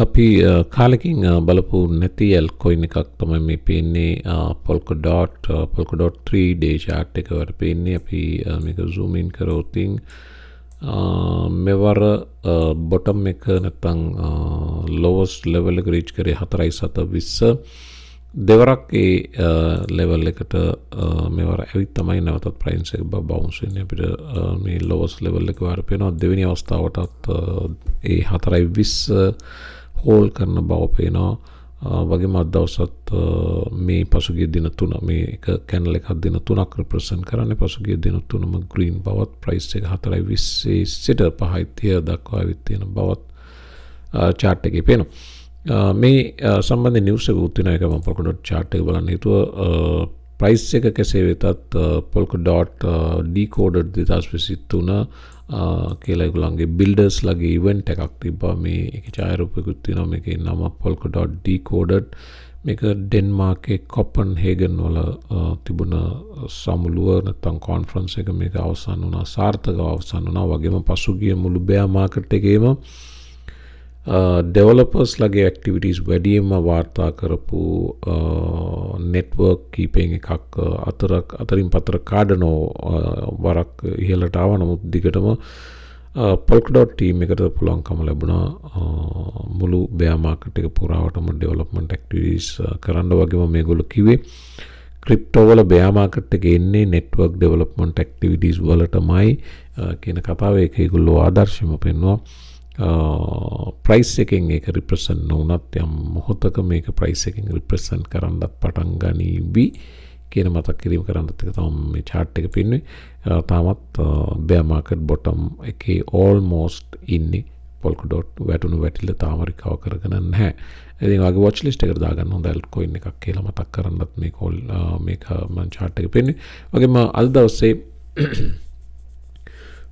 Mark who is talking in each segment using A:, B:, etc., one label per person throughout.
A: අපි කාලෙකින් බලපු නැති altcoin එකක් තමයි මේ පේන්නේ Polkadot 3 day chart එක වල පේන්නේ. අපි මේක zoom in කරොත් මෙවර bottom එක නැත්නම් lowest level එක reach කරේ 4.720 දෙවරක් ඒ level එකට මෙවර ඇවිත් තමයි නැවතත් price එක bounce වෙන්නේ. අපිට මේ lowest level එක වර පේනවා. දෙවෙනි අවස්ථාවටත් ඒ 4.20 හෝල් කරන බව පේනවා. වගේම අද දවසත් මේ පසුගිය දින තුන මේ එක කැන්ඩල් එකක් දින තුනක් රිප්‍රසන්ට් කරන්නේ. පසුගිය දින තුනම ග්‍රීන් බවත් ප්‍රයිස් එක 4.20 සිට 5.30 දක්වා ඇවිත් තියෙන බවත් chart එකේ පේනවා. මේ සම්බන්ධ නිවුස් එක උත් වෙන එක මම Polkadot chart එක බලන්න හිතුවා. ප්‍රයිස් එක කෙසේ වෙතත් Polkadot decoded 2023 කියලා ඒගොල්ලන්ගේ බිල්ඩර්ස් ලගේ ඉවෙන්ට් එකක් තිබ්බා. මේ ඒකේ ඡායාරූපයකුත් තියෙනවා. මේකේ නම Polkadot decoded. මේක ඩෙන්මාර්කේ කොපන්හේගන් වල තිබුණ සමුළුව නැත්නම් කොන්ෆරන්ස් එක මේක අවසන් වුණා. සාර්ථකව අවසන් වුණා. වගේම පසුගිය මුළු බෙයා මාකට් එකේම developers ලගේ activities වැඩියෙන්ම වාර්තා කරපු network keeping එකක් අතරින් පතර කාඩනෝ වරක් ඉහළට ආවා. නමුත් දිගටම Polkadot team එකට පුළුවන්කම ලැබුණා මුළු bear market එක පුරාවටම development activities කරන්න. වගේම මේගොල්ලෝ කිව්වේ crypto වල bear market එකේ එන්නේ network development activities වලටමයි කියන කතාව. ඒක ඒගොල්ලෝ ආදර්ශෙම පෙන්වුවා. ප්‍රයිස් එකෙන් ඒක රිප්‍රසන්ට් නොවුනත් යම් මොහොතක මේක ප්‍රයිස් එකෙන් රිප්‍රසන්ට් කරන්නත් පටන් ගනීවි කියන මතක් කිරීම කරන්නත් එක තමයි මේ chart එක පෙන්වන්නේ. තාමත් bear market bottom එකේ almost ඉන්නේ. Polkadot වැටිලා තාම recover කරගෙන නැහැ. ඉතින් වගේ watch list එකට දාගන්න හොඳ altcoin එකක් කියලා මතක් කරන්නත් මේක මම chart එක පෙන්වන්නේ. වගේම අද දවසේ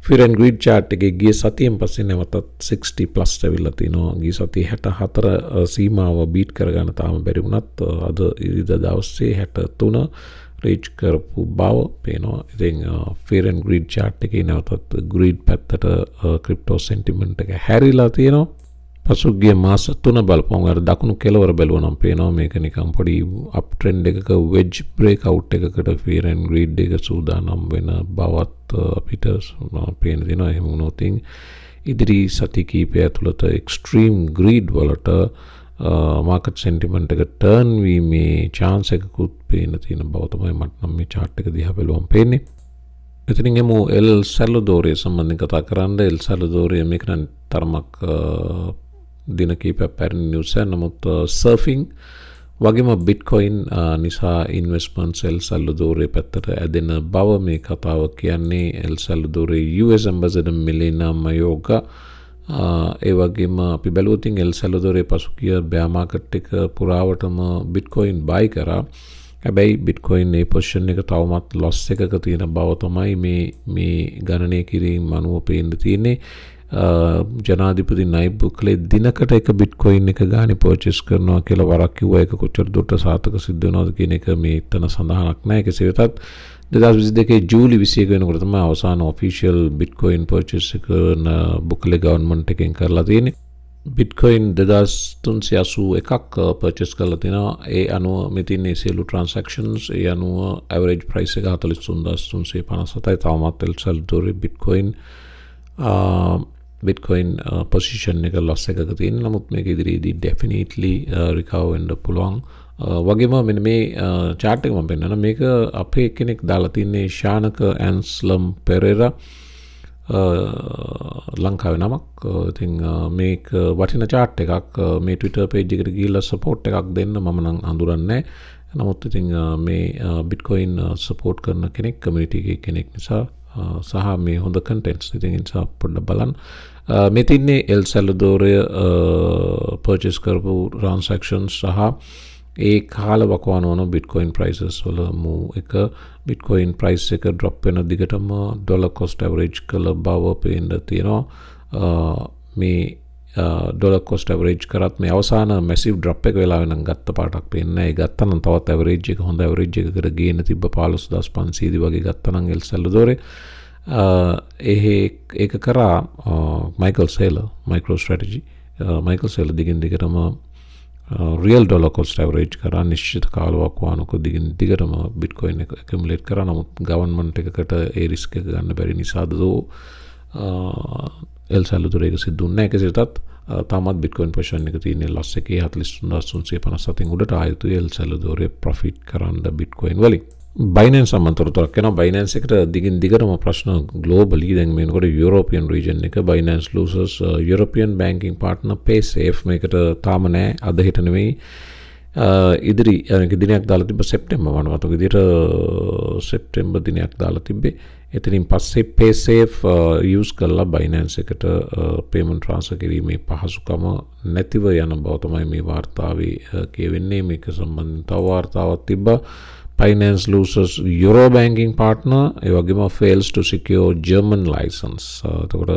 A: Fear and Greed chart එකේ ගිය සතියෙන් පස්සේ නැවතත් 60 plus ඇවිල්ලා තිනවා. ගිය සතියේ 64 සීමාව බීට් කරගන්න තාම බැරි වුණත් අද ඉරිදා දවසේ 63 රීච් කරපු බව පේනවා. ඉතින් Fear and Greed chart එකේ නැවතත් greed පැත්තට crypto sentiment එක හැරිලා තියෙනවා. පසුගිය මාස 3 බලපුවම අර දකුණු කෙළවර බැලුවා නම් පේනවා මේක නිකන් පොඩි up trend එකක wedge breakout එකකට Fear and Greed එක සූදානම් වෙන බවත් අපිට පේන දෙනවා. එහෙම වුණොත් ඉදිරි සති කිහිපය ඇතුළත extreme greed වලට market sentiment එක turn වීමේ chance එකකුත් පේන තියෙන බව තමයි මට නම් මේ chart එක දිහා බලුවම පේන්නේ. එතනින් එමු El Salvador සම්බන්ධයෙන් කතා කරන්න. El Salvador මේක නම් තරමක් දින කීපයක් පැරණි නිවුස් එක. නමුත් සර්ෆින් වගේම බිට්කොයින් නිසා ඉන්වෙස්ට්මන්ට්ස් El Salvador පැත්තට ඇදෙන බව මේ කතාව කියන්නේ. El Salvador US ambassador Melina Mayorga ඒ වගේම අපි බැලුවොත් El Salvador පසුගිය bear market එක පුරාවටම බිට්කොයින් buy කරා. හැබැයි බිට්කොයින් මේ පොසිෂන් එක තවමත් loss එකක තියෙන බව තමයි මේ ගණනය කිරීම අනුව පේන්න තියෙන්නේ. ජනාධිපති නයිබ් බුකලේ දිනකට එක බිට්කොයින් එක ගානේ පර්චේස් කරනවා කියලා වරක් කිව්වා. ඒක කොච්චර දුරට සාර්ථක සිද්ධ වෙනවද කියන එක මේ එතන සඳහනක් නැහැ. කෙසේ වෙතත් 2022 ජූලි 21 වෙනකොට තමයි අවසාන ඔෆිෂියල් බිට්කොයින් පර්චේස් එක බුකලේ ගවර්න්මන්ට් එකෙන් කරලා තියෙන්නේ. බිට්කොයින් 2381ක් පර්චේස් කරලා තිනවා. ඒ අනුව මෙතින් සියලු ට්‍රාන්සැක්ෂන්ස් ඒ අනුව ඇවරේජ් ප්‍රයිස් එක 43357යි. තවමත් El Salvador බිට්කොයින් පොසිෂන් එක loss එකක තියෙන. නමුත් මේක ඉදිරියේදී definitely recover වෙන්න පුළුවන්. වගේම මෙන්න මේ chart එක මම පෙන්නනවා. මේක අපේ කෙනෙක් දාලා තින්නේ ශානක ඇන්ස්ලම් පෙරේරා ලංකාවේ නමක්. ඉතින් මේක වටින chart එකක්. මේ Twitter page එකට ගිහිල්ලා support එකක් දෙන්න මම නම් හඳුරන්නේ නැහැ. නමුත් ඉතින් මේ බිට්කොයින් support කරන කෙනෙක් community එකේ කෙනෙක් නිසා සහ මේ හොඳ contents ඉතින් නිසා පොඩ්ඩක් බලන්න. මේ තින්නේ El Salvador purchase කරපු transactions සහ ඒ කාල වකවානුවන බිට්කොයින් prices වල move එක. බිට්කොයින් price එක drop වෙන දිගටම dollar cost average කළ බව පේන්න තියෙනවා. මේ dollar cost average කරත් මේ අවසාන massive drop එක වෙලා වෙනනම් ගත්ත පාටක් පේන්නේ නැහැ. ඒ ගත්තනම් තවත් average එක හොඳ average එකකට ගේන තිබ්බ 15500 වගේ ගත්තනම් El Salvador ඒක කරා Michael Saylor MicroStrategy මයිකල් සෙල් දිගින් දිගටම රියල් ඩොලර් කොස්ට් ඇවරේජ් කරා නිශ්චිත කාලයක් වානක දිගින් දිගටම බිට්කොයින් එක ඇකියුමුලේට් කරා. නමුත් ගවර්න්මන්ට් එකකට ඒ රිස්ක් එක ගන්න බැරි නිසාද එල් සැල්වදෝරේ ඒක සිද්ධ වුණේ නැහැ. කෙසේටත් තාමත් බිට්කොයින් පොසිෂන් එක තියෙන්නේ ලස් එකේ 43357 උඩට ආයුතු එල් සැල්වදෝරේ ප්‍රොෆිට් කරන්න බිට්කොයින් වලින්. Binance සම්බන්ධතරක් වෙනවා. Binance එකට දිගින් දිගටම ප්‍රශ්න globally දැන් මේනකොට European region එක Binance loses European banking partner PaySafe මේකට තාම නෑ අද හෙට නෙමෙයි ඉදිරි දිනයක් දාලා තිබ්බ සෙප්තැම්බර් වනවතක විදිහට සෙප්තැම්බර් දිනයක් දාලා තිබ්බේ. එතනින් පස්සේ PaySafe use කරලා Binance එකට payment transfer කිරීමේ පහසුකම නැතිව යන බව තමයි මේ වාර්තාවේ කියවෙන්නේ. මේක සම්බන්ධව තව වාර්තාවක් තිබ්බා. Binance loses Euro banking partner, ඒ වගේම fails to secure German license. එතකොට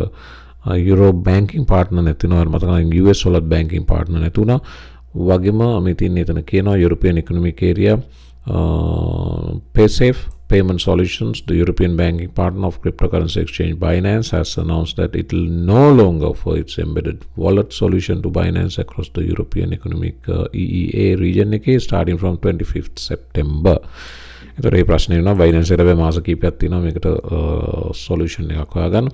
A: Euro banking partner නැතිනවා මතක නම් US වල banking partner නැතුණා. වගේම මේ තින්නේ එතන කියනවා European Economic Area PaySafe Payment Solutions, the European banking partner of cryptocurrency exchange Binance, has announced that it will no longer offer its embedded wallet solution to Binance across the European Economic EEA region starting from 25th September. එතකොට මේ ප්‍රශ්නේ වෙනවා Binance එකට මාස කිහිපයක් තියෙනවා මේකට solution එකක් හොයාගන්න.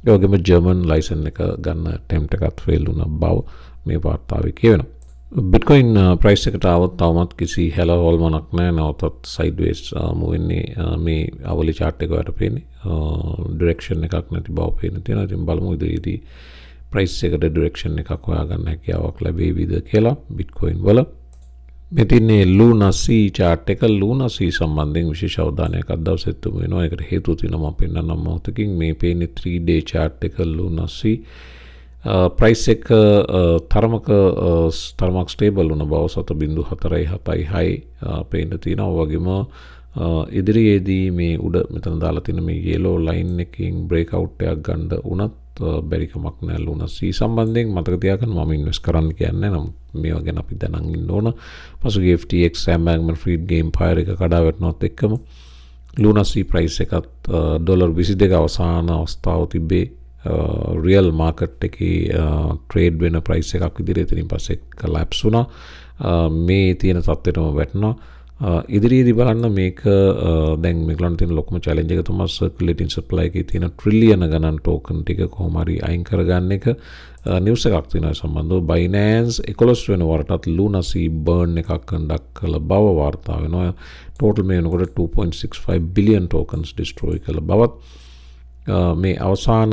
A: ඒ වගේම German license එක ගන්න attempt එකත් fail වුණා බව මේ වාර්තාවේ කියවෙනවා. Bitcoin price එකට આવත් තවමත් කිසි හැලහොල්මනක් නැහැ. නැවතත් sideways move වෙන්නේ මේ අවලි chart එක වලට පේන්නේ direction එකක් නැති බව පේන තියෙනවා. ඉතින් බලමු ඉදිරියේදී price එකට direction එකක් හොයාගන්න හැකියාවක් ලැබෙයිද කියලා Bitcoin වල. මේ තින්නේ Luna C chart එක. Luna C සම්බන්ධයෙන් විශේෂ අවධානයක් අද දවසෙත් යොමු වෙනවා. ඒකට හේතුව තියෙනවා මම පෙන්නන්නම් මොහොතකින්. මේ පේන්නේ 3 day chart එක Luna C. price එක තරමක් stable වුණ බව 7.476 පේන්න තියෙනවා. වගේම ඉදිරියේදී මේ උඩ මෙතන දාලා තියෙන මේ yellow line එකකින් breakout එකක් ගන්න උනත් බැරි කමක් නැහැ Luna C සම්බන්ධයෙන්. මතක තියාගන්න මම invest කරන්න කියන්නේ නම් මේවා ගැන අපි දැනන් ඉන්න ඕන. පසුගිය FTX Sam Bankman-Fried game fire එක කඩා වැටුණත් එක්කම Luna C price එකත් $22 අවසාන අවස්ථාව තිබ්බේ real market එකේ trade වෙන price එකක් විදිහට. එතනින් පස්සේ collapse වුණා. මේ තියෙන තත්ත්වෙටම වැටුණා. ඉදිරියේදී බලන්න මේක දැන් මේගොල්ලන් තියෙන ලොකුම challenge එක තමයි circulating supply එකේ තියෙන trillion ගණන් token ටික කොහොම හරි අයින් කරගන්න එක. news එකක් තියෙනවා සම්බන්ධව. Binance 11 වෙනි වරටත් Luna C burn එකක් conduct කළ බව වාර්තා වෙනවා. total මේ වෙනකොට 2.65 billion tokens destroy කළ බවත් මේ අවසාන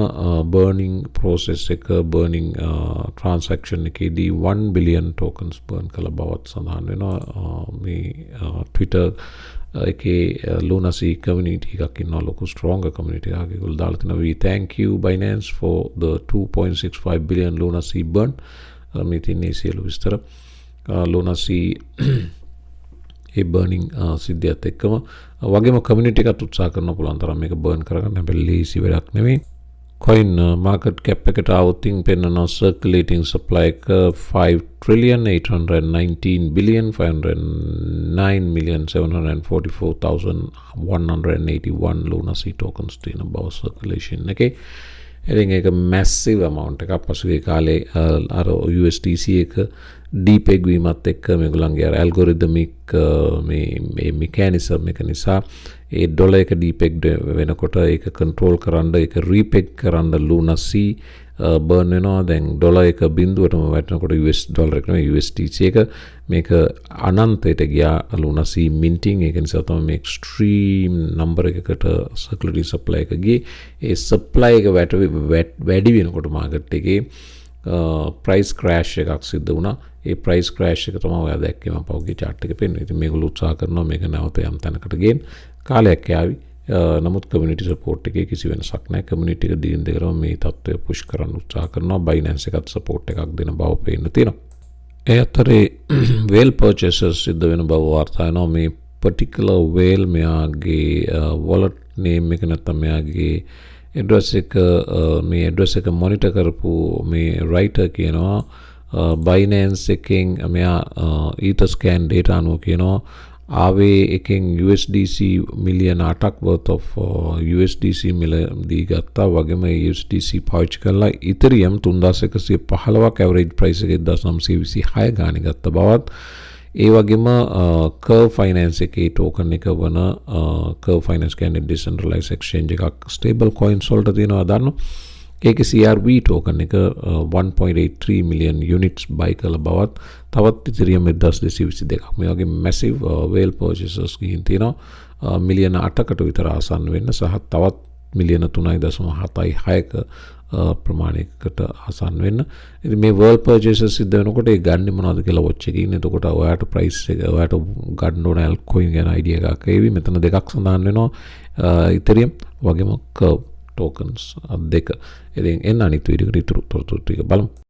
A: burning process එක burning transaction එකේදී 1 billion tokens burn කළ බවත් සඳහන් වෙනවා. මේ Twitter එකේ Luna C community එකක් ඉන්නවා. ලොකු strong community එකක්. ඒගොල්ලෝ දාලා තිනවා we thank you Binance for the 2.65 billion Luna C burn. මේ තින්නේ සියලු විස්තර Luna C ඒ burning සිද්ධියත් එක්කම වගේම community එකත් උත්සාහ කරන්න පුළුවන් තරම් මේක burn කරගන්න. හැබැයි ලේසි වැඩක් නෙමෙයි. coin market cap එකට આવතින් පෙන්නන circulating supply එක 5,819,744,181 Luna C tokens තියෙන බව circulation එකේ. ඉතින් ඒක massive amount එකක්. පසුගිය කාලේ අර USDC එක deepeg වීමත් එක්ක මේගොල්ලන්ගේ අර algorithmic මේ mechanism එක නිසා ඒ ඩොලර් එක deepeg වෙනකොට ඒක control කරන්න ඒක repeg කරන්න Luna C burn වෙනවා. දැන් ඩොලර් එක බිඳුවටම වැටෙනකොට US ඩොලර් එක නෙවෙයි USDC එක මේක අනන්තයට ගියා Luna C minting. ඒක නිසා තමයි මේ extreme number එකකට circulating supply එක ගියේ. ඒ supply එක වැඩි වෙනකොට market එකේ price crash එකක් සිද්ධ වුණා. ඒ price crash එක තමයි ඔයා දැක්කේ මම පහුගිය chart එකේ පෙන්වන්නේ. ඉතින් මේගොල්ලෝ උත්සාහ කරනවා මේක නැවත යම් තැනකට ගේන්න. කාලයක් යාවි. නමුත් community support එකේ කිසි වෙනසක් නැහැ. community එක දිගින් දිගටම මේ තත්ත්වය push කරන්න උත්සාහ කරනවා. Binance එකත් support එකක් දෙන බව පේන්න තියෙනවා. ඒ අතරේ whale purchases සිද්ධ වෙන බව වාර්තා වෙනවා. මේ particular whale මෙයාගේ wallet name එක නැත්නම් මෙයාගේ address එක මේ address එක monitor කරපු මේ writer කියනවා Binance එකෙන් මෙයා Etherscan data අනුව කියනවා ආවේ එකෙන් USDC මිලියන 8ක් worth of USDC මිලදී ගත්තා. වගේම USDC පාවිච්චි කරලා Ethereum 3115ක් average price එක 1926 ගානේ ගත්ත බවත් ඒ වගේම Curve Finance එකේ token එක වන Curve Finance කියන්නේ decentralized exchange එකක් stable coins වලට තියෙනවා දාන්න. ඒක CRV token එක 1.83 million units buy කළ බවත් තවත් Ethereum 1222ක් මේ වගේ massive whale purchases ගිහින් තියෙනවා මිලියන 8කට විතර ආසන්න වෙන්න සහ තවත් මිලියන 3.76ක ප්‍රමාණයකට ආසන්න වෙන්න. ඉතින් මේ world purchases සිද්ධ වෙනකොට ඒ ගන්න මොනවද කියලා watch එකේ ඉන්න. එතකොට ඔයාට price එක ඔයාට ගන්න ඕන altcoin ගැන idea එකක් එවි. මෙතන දෙකක් සඳහන් වෙනවා Ethereum වගේම Curve tokens දෙක. ඉතින් එන්න අනිත් වීඩියෝ එකට ඉතුරු තොරතුරු ටික බලමු.